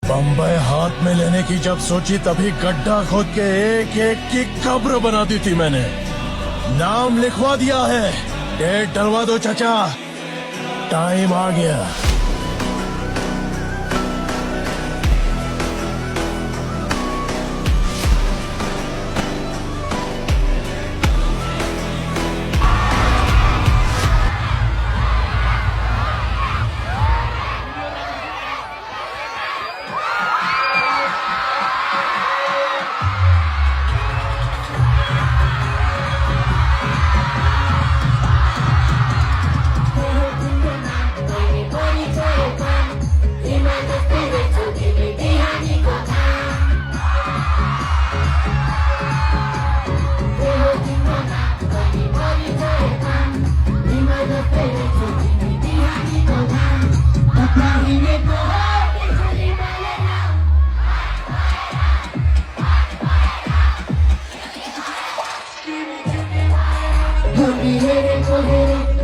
बम्बई हाथ में लेने की जब सोची तभी गड्ढा खोद के एक एक की कब्र बना दी थी मैंने। नाम लिखवा दिया है। डेट डलवा दो चाचा, टाइम आ गया। Don't be ready for it.